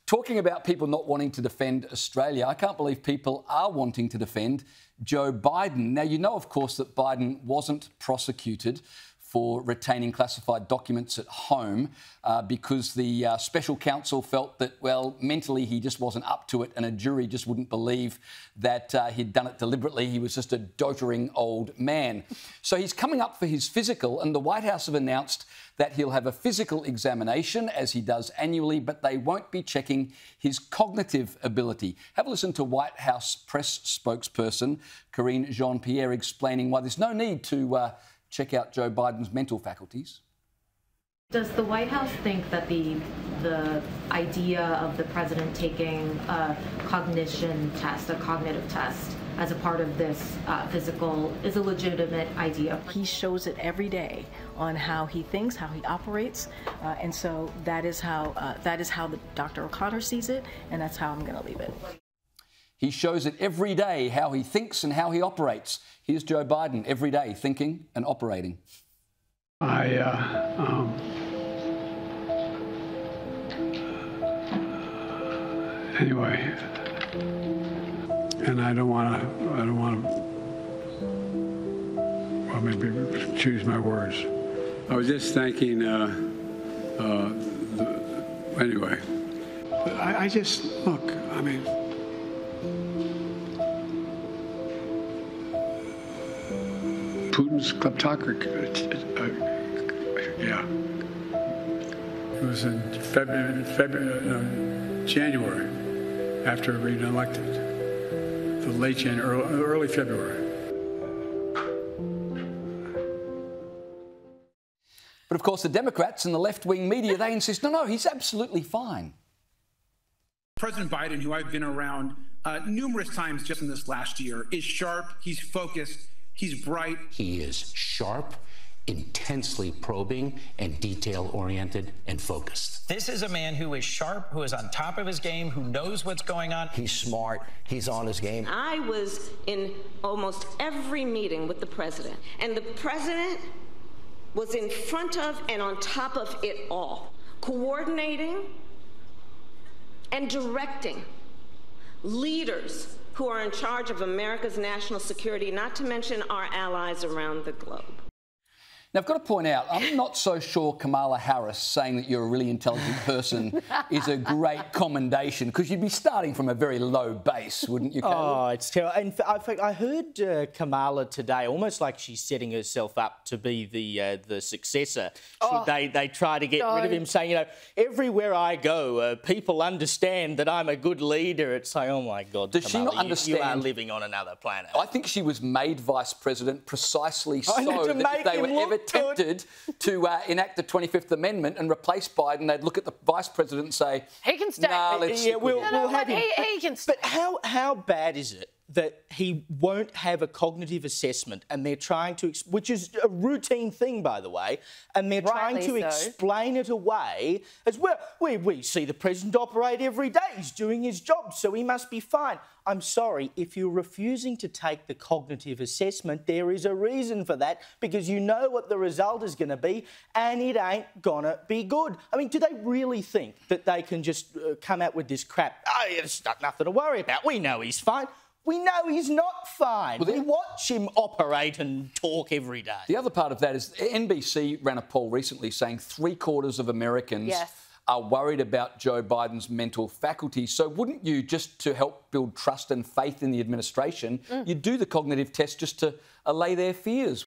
Talking about people not wanting to defend Australia, I can't believe people are wanting to defend Joe Biden. Now, you know, of course, that Biden wasn't prosecuted for retaining classified documents at home because the special counsel felt that, well, mentally he just wasn't up to it and a jury just wouldn't believe that he'd done it deliberately. He was just a doting old man. So he's coming up for his physical, and the White House have announced that he'll have a physical examination, as he does annually, but they won't be checking his cognitive ability. Have a listen to White House press spokesperson Karine Jean-Pierre explaining why there's no need to check out Joe Biden's mental faculties. Does the White House think that the idea of the president taking a cognition test, a cognitive test, as a part of this physical is a legitimate idea? He shows it every day on how he thinks, how he operates, and so that is how Dr. O'Connor sees it, and that's how I'm going to leave it. He shows it every day, how he thinks and how he operates. Here's Joe Biden every day, thinking and operating. Anyway, and I don't want to, well, maybe choose my words. I was just thanking, anyway. I just, look, I mean, Putin's kleptocracy, yeah. It was in January, after being elected, the late January, early February. But of course, the Democrats and the left-wing media, they insist, no, he's absolutely fine. President Biden, who I've been around numerous times just in this last year, is sharp, he's focused, he's bright. He is sharp, intensely probing, and detail-oriented and focused. This is a man who is sharp, who is on top of his game, who knows what's going on. He's smart. He's on his game. I was in almost every meeting with the president, and the president was in front of and on top of it all, coordinating and directing leaders who are in charge of America's national security, not to mention our allies around the globe. Now, I've got to point out, I'm not so sure Kamala Harris saying that you're a really intelligent person is a great commendation, because you'd be starting from a very low base, wouldn't you, Caleb? Oh, it's terrible. In fact, I heard Kamala today, almost like she's setting herself up to be the successor. They try to get rid of him, saying, you know, everywhere I go, people understand that I'm a good leader. It's like, oh, my God, Does Kamala, she not understand? You are living on another planet. I think she was made vice president precisely so that if they were ever tempted to enact the 25th Amendment and replace Biden, they'd look at the Vice President and say, he can stay. Nah, let's stick with him. We'll have him. He can stay. But how bad is it that he won't have a cognitive assessment, and they're trying to, which is a routine thing, by the way, and they're trying to explain it away as, well, we see the president operate every day. He's doing his job, so he must be fine. I'm sorry, if you're refusing to take the cognitive assessment, there is a reason for that, because you know what the result is going to be, and it ain't gonna be good. I mean, do they really think that they can just come out with this crap? Oh, it's nothing to worry about. We know he's fine. We know he's not fine. Well, we watch him operate and talk every day. The other part of that is NBC ran a poll recently saying 3/4 of Americans are worried about Joe Biden's mental faculties. So wouldn't you, just to help build trust and faith in the administration, you'd do the cognitive test just to allay their fears?